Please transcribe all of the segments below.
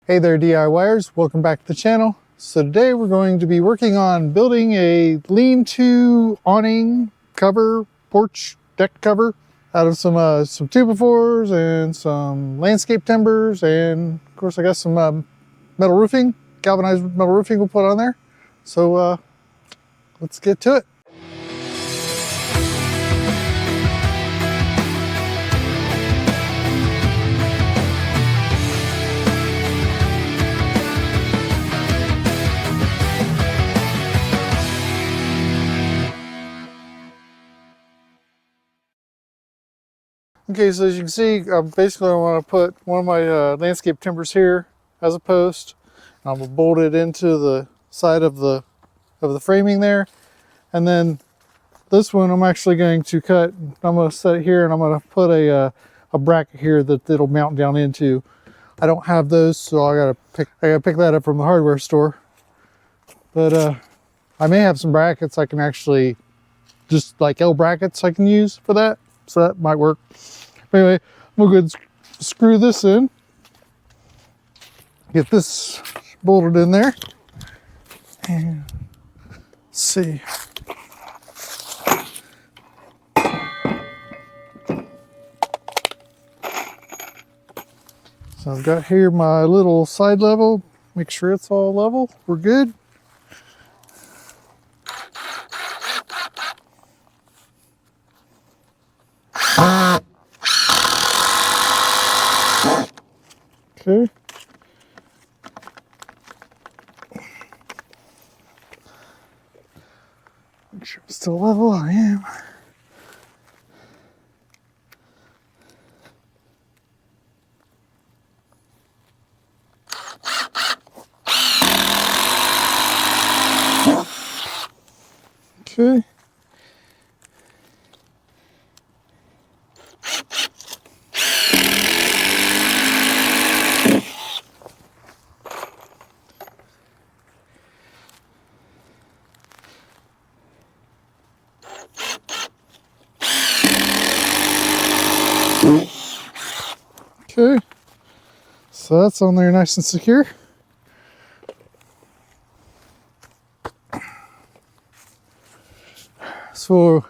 Hey there DIYers, welcome back to the channel. So today we're going to be working on building a lean-to awning cover, porch deck cover out of some 2x4s and some landscape timbers, and of course I got some metal roofing, galvanized metal roofing we'll put on there. So let's get to it. Okay, so as you can see, basically I want to put one of my landscape timbers here as a post. I'm going to bolt it into the side of the framing there, and then this one I'm actually going to cut. I'm going to set it here, and I'm going to put a bracket here that it'll mount down into. I don't have those, so I gotta pick that up from the hardware store. But I may have some brackets I can actually just like L brackets I can use for that, so that might work. Anyway, we'll go ahead and screw this in. Get this bolted in there. And let's see. So I've got here my little side level. Make sure it's all level. We're good. Okay. Make sure it's still level. I am. Okay. Okay, so that's on there nice and secure. So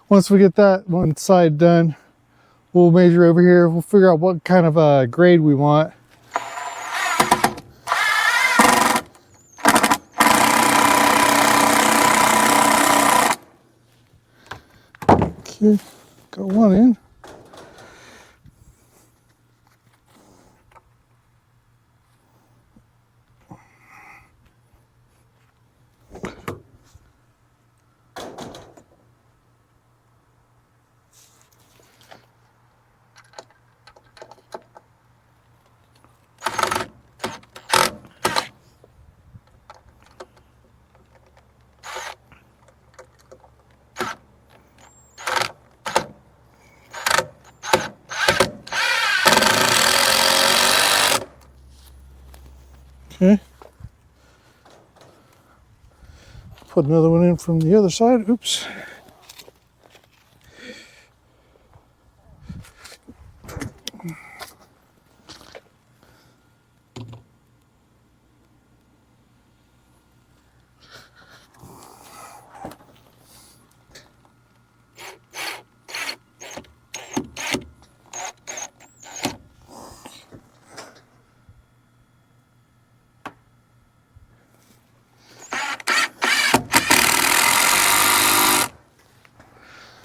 once we get that one side done, we'll measure over here. We'll figure out what kind of grade we want. Okay, got one in. Okay. Put another one in from the other side. Oops.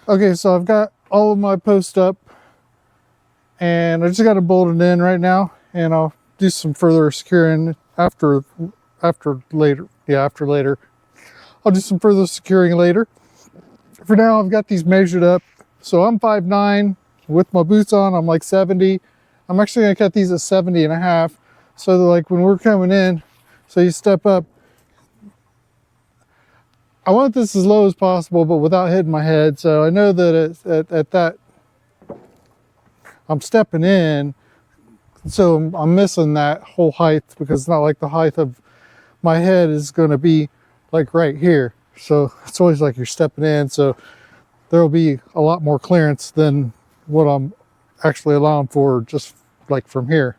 Okay, so I've got all of my posts up, and I just got it bolted in right now, and I'll do some further securing after later. Yeah, after later. I'll do some further securing later. For now, I've got these measured up. So I'm 5'9", with my boots on, I'm like 70. I'm actually gonna cut these at 70.5. So that like when we're coming in, so you step up, I want this as low as possible, but without hitting my head. So I know that at that, I'm stepping in, so I'm missing that whole height, because it's not like the height of my head is going to be like right here. So it's always like you're stepping in. So there'll be a lot more clearance than what I'm actually allowing for just like from here.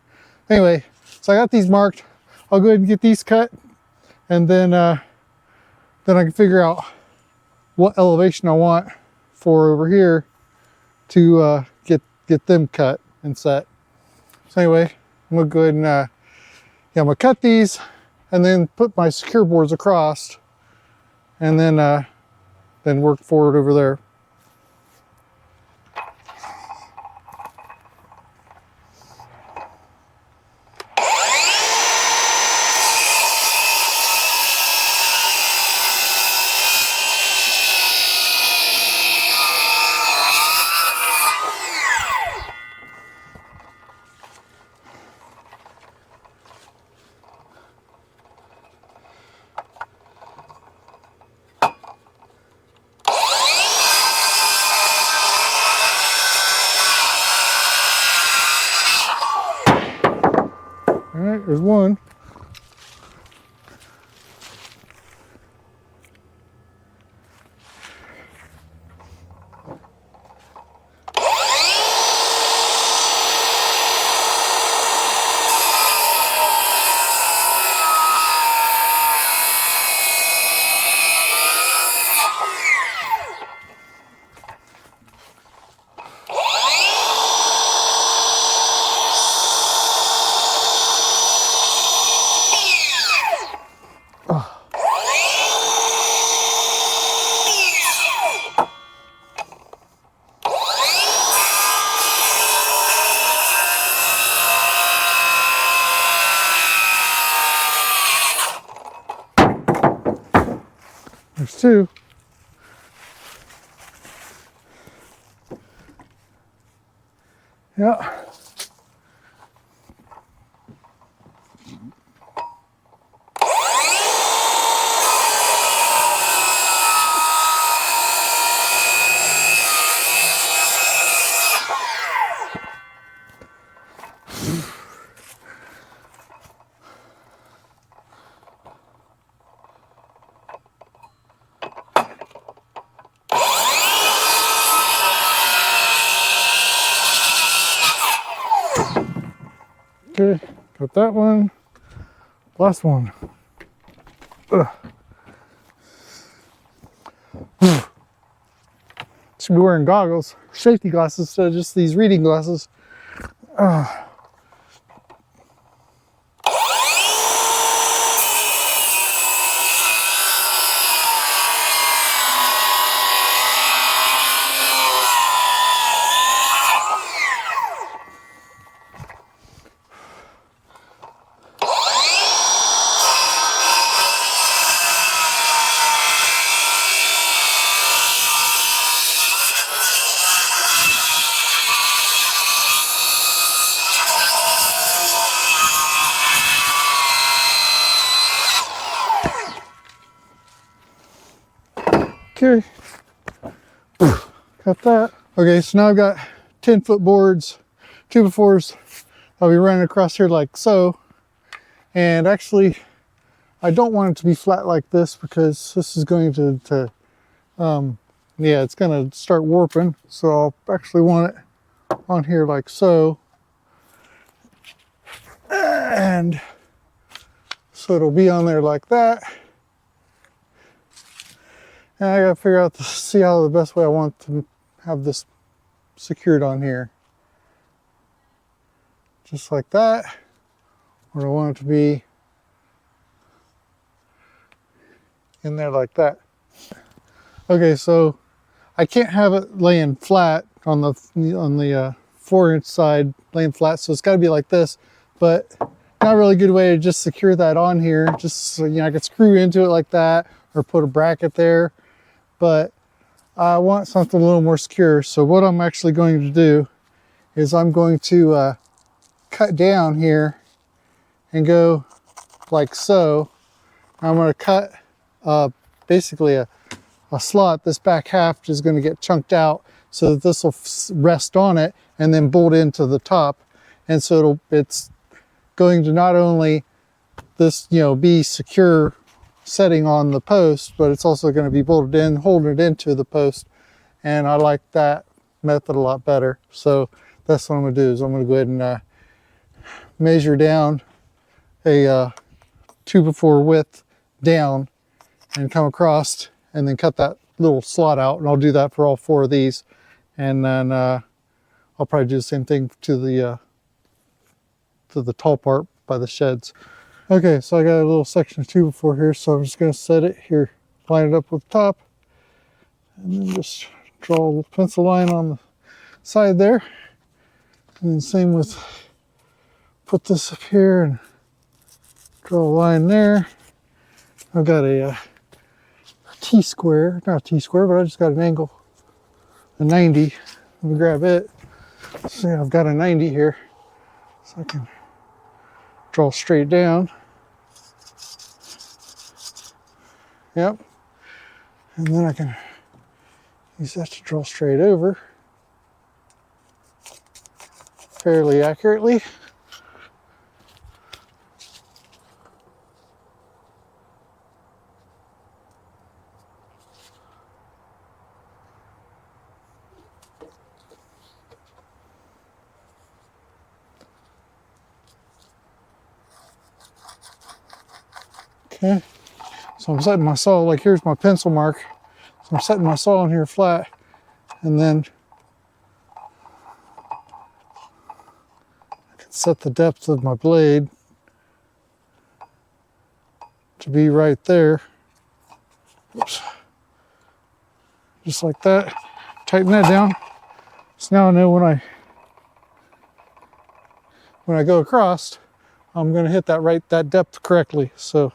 Anyway, So I got these marked. I'll go ahead and get these cut, and then I can figure out what elevation I want for over here to get them cut and set. So anyway, I'm gonna go ahead and yeah, I'm gonna cut these and then put my secure boards across, and then work forward over there. All right, there's one. There's two. Yeah. Okay, got that one. Last one. Ugh. Should be wearing goggles, safety glasses, instead of just these reading glasses. Okay, got that. Okay, so now I've got 10-foot boards, 2x4s. I'll be running across here like so. And actually, I don't want it to be flat like this because this is going to yeah, it's going to start warping. So I'll actually want it on here like so. And so it'll be on there like that. And I gotta figure out see how the best way I want to have this secured on here. Just like that. Or I want it to be in there like that. Okay, so I can't have it laying flat on the 4-inch side, laying flat, so it's got to be like this. But not a really good way to just secure that on here. Just so, I could screw into it like that or put a bracket there. But I want something a little more secure. So what I'm actually going to do is I'm going to cut down here and go like so. I'm going to cut basically a slot. This back half is going to get chunked out so that this will rest on it and then bolt into the top. And so it's going to not only this, be secure setting on the post, but it's also going to be bolted in, holding it into the post. And I like that method a lot better. So that's what I'm going to do is I'm going to go ahead and measure down a 2x4 width down and come across and then cut that little slot out, and I'll do that for all 4 of these. And then I'll probably do the same thing to the tall part by the sheds. Okay, so I got a little section of 2x4 here, so I'm just going to set it here, line it up with the top, and then just draw a little pencil line on the side there. And then same with, put this up here and draw a line there. I've got a T-square, not a T-square, but I just got an angle, a 90. Let me grab it. See, I've got a 90 here, so I can draw straight down. Yep. And then I can use that to draw straight over fairly accurately. Okay, so I'm setting my saw, like here's my pencil mark. So I'm setting my saw in here flat, and then I can set the depth of my blade to be right there. Oops. Just like that. Tighten that down. So now I know when I go across, I'm going to hit that depth correctly. So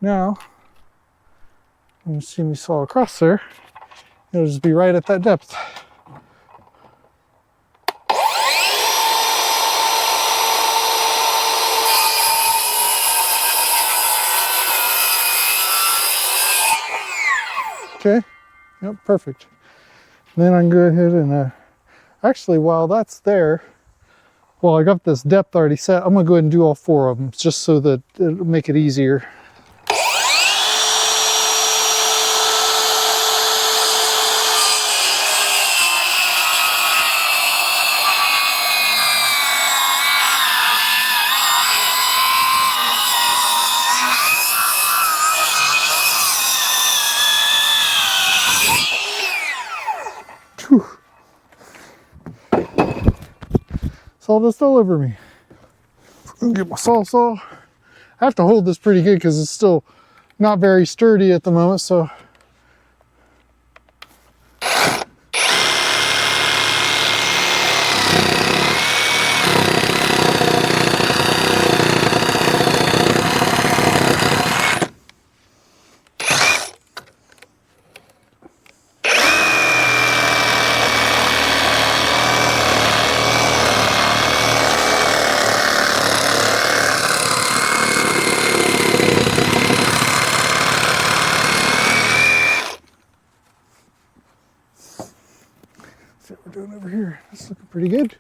now, when you see me saw across there, it'll just be right at that depth. Okay, yep, perfect. Then I can go ahead and, actually while that's there, well, I got this depth already set, I'm gonna go ahead and do all 4 of them, just so that it'll make it easier. Sawdust all over me. I'm gonna get my saw. I have to hold this pretty good because it's still not very sturdy at the moment, so. See what we're doing over here. That's looking pretty good.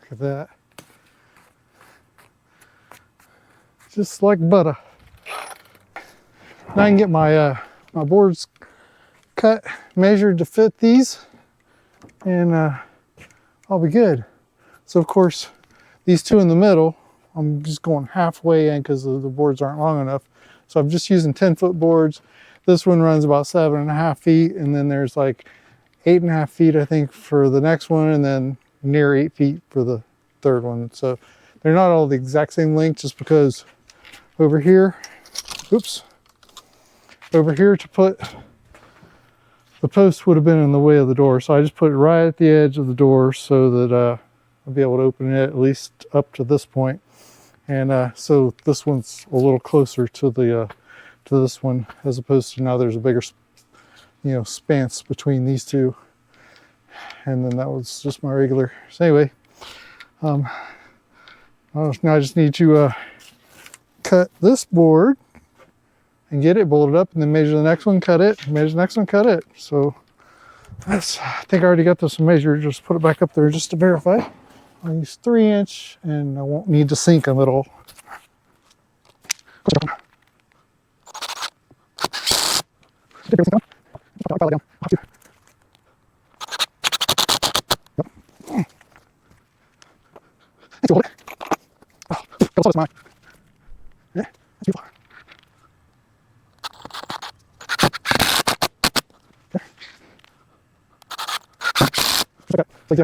Look at that. Just like butter. Now I can get my my boards cut, measured to fit these, and I'll be good. So of course, these 2 in the middle, I'm just going halfway in because the boards aren't long enough. So I'm just using 10-foot boards. This one runs about 7.5 feet, and then there's like 8.5 feet, I think, for the next one, and then near 8 feet for the third one. So they're not all the exact same length, just because over here, oops, over here to put the post would have been in the way of the door, so I just put it right at the edge of the door so that I'll be able to open it at least up to this point. And so this one's a little closer to the to this one, as opposed to now there's a bigger, spanse between these 2. And then that was just my regular. So anyway, now I just need to cut this board and get it bolted up, and then measure the next one, cut it, measure the next one, cut it. So that's, I think I already got this measured. Just put it back up there just to verify. I'll use 3-inch, and I won't need to sink them at all.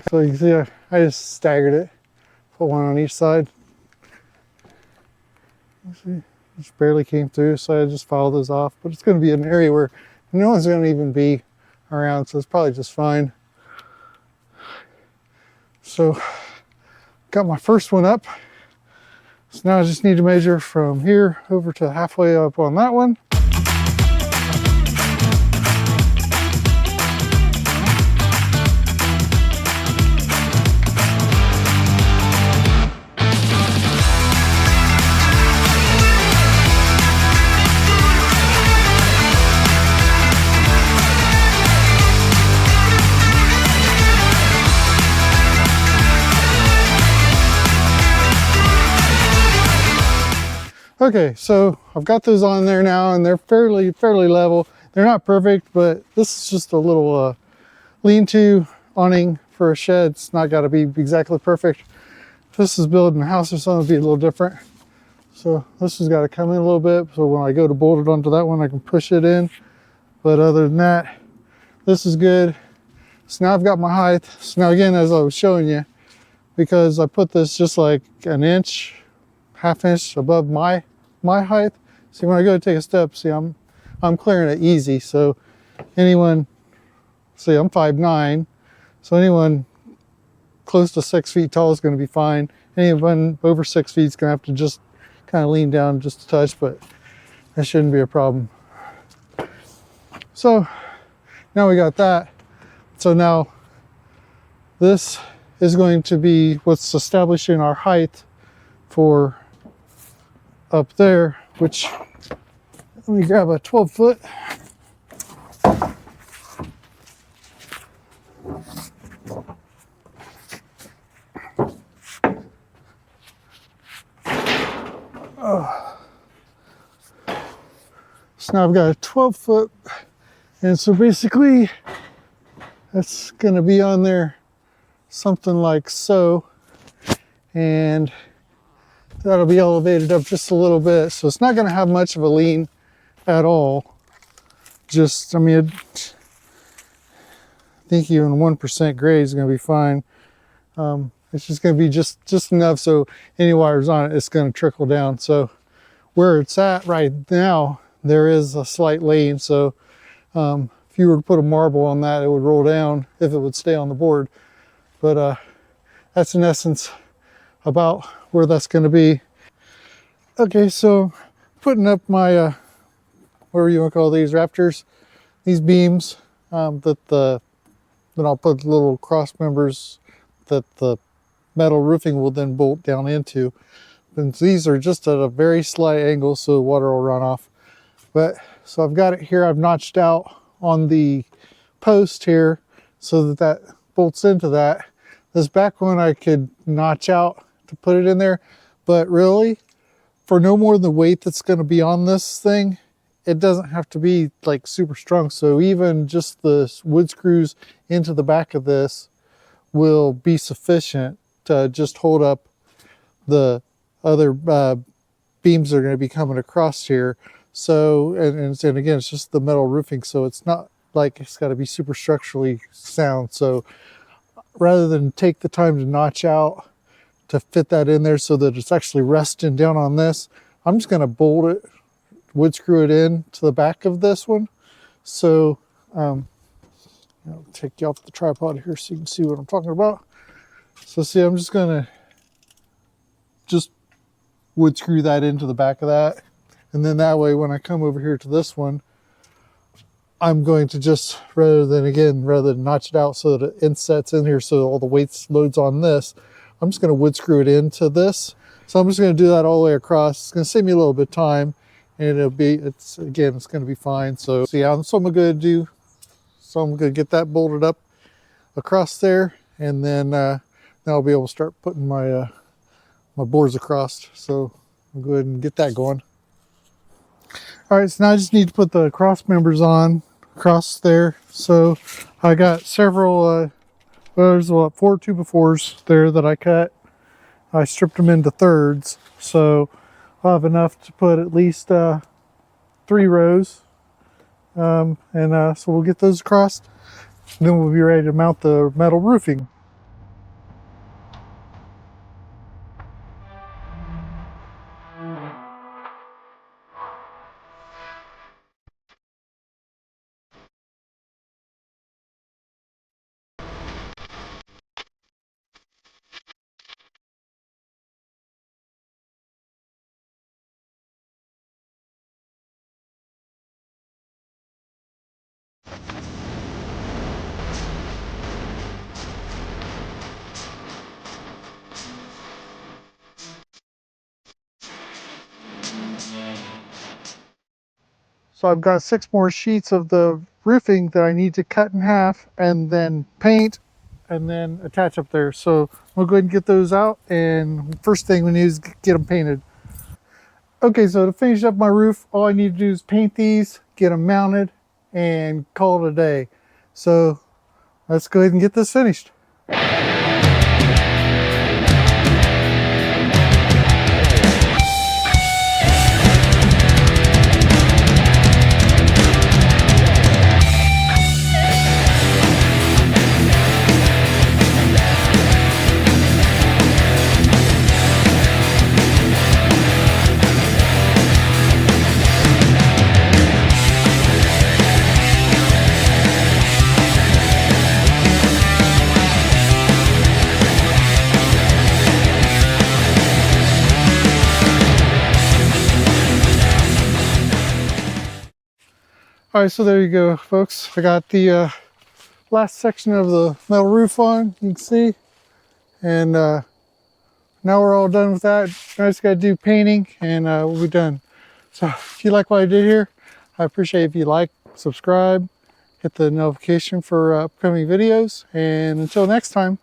So you can see I just staggered it, put one on each side. Let's see, just barely came through, so I just filed those off. But it's going to be an area where no one's going to even be around, so it's probably just fine. So got my first one up. So now I just need to measure from here over to halfway up on that one. Okay, so I've got those on there now, and they're fairly level. They're not perfect, but this is just a little lean-to awning for a shed. It's not got to be exactly perfect. If this is building a house or something, it'd be a little different. So this has got to come in a little bit, so when I go to bolt it onto that one, I can push it in. But other than that, this is good. So now I've got my height. So now again, as I was showing you, because I put this just like an inch, half-inch above my height. See, when I go to take a step, see, I'm clearing it easy. So anyone, see, I'm 5'9", so anyone close to 6 feet tall is going to be fine. Anyone over 6 feet is going to have to just kind of lean down just a touch, but that shouldn't be a problem. So now we got that. So now this is going to be what's establishing our height for up there, which, let me grab a 12-foot. So now I've got a 12-foot, and so basically that's going to be on there something like so, and that'll be elevated up just a little bit, so it's not going to have much of a lean at all. Just, I mean, I think even 1% grade is going to be fine. It's just going to be just enough so any wires on it, it's going to trickle down. So where it's at right now, there is a slight lean. So if you were to put a marble on that, it would roll down if it would stay on the board. But that's in essence about where that's going to be. Okay, so putting up my whatever you want to call these, rafters, these beams, then I'll put little cross members that the metal roofing will then bolt down into. And these are just at a very slight angle, so water will run off. But so I've got it here, I've notched out on the post here so that bolts into that. This back one I could notch out to put it in there, but really for no more than the weight that's going to be on this thing, it doesn't have to be like super strong. So even just the wood screws into the back of this will be sufficient to just hold up the other beams that are going to be coming across here. So and again, it's just the metal roofing, so it's not like it's got to be super structurally sound. So rather than take the time to notch out to fit that in there so that it's actually resting down on this, I'm just going to bolt it, wood screw it in to the back of this one. So I'll take you off the tripod here so you can see what I'm talking about. So see, I'm just going to just wood screw that into the back of that, and then that way when I come over here to this one, I'm going to just, rather than notch it out so that it insets in here so all the weight loads on this, I'm just going to wood screw it into this. So I'm just going to do that all the way across. It's going to save me a little bit of time, and it's going to be fine. So yeah, so I'm going to get that bolted up across there, and then now I'll be able to start putting my my boards across. So I'll go ahead and get that going. All right, so now I just need to put the cross members on across there. So I got several there's what, 4 2x4s there that I cut. I stripped them into thirds, so I'll have enough to put at least 3 rows, so we'll get those across, and then we'll be ready to mount the metal roofing. So I've got 6 more sheets of the roofing that I need to cut in half and then paint and then attach up there. So we'll go ahead and get those out, and first thing we need is get them painted. Okay, so to finish up my roof, all I need to do is paint these, get them mounted, and call it a day. So let's go ahead and get this finished. All right, so there you go, folks. I got the last section of the metal roof on, you can see. And now we're all done with that. Now I just got to do painting, and we'll be done. So if you like what I did here, I appreciate if you like, subscribe, hit the notification for upcoming videos. And until next time.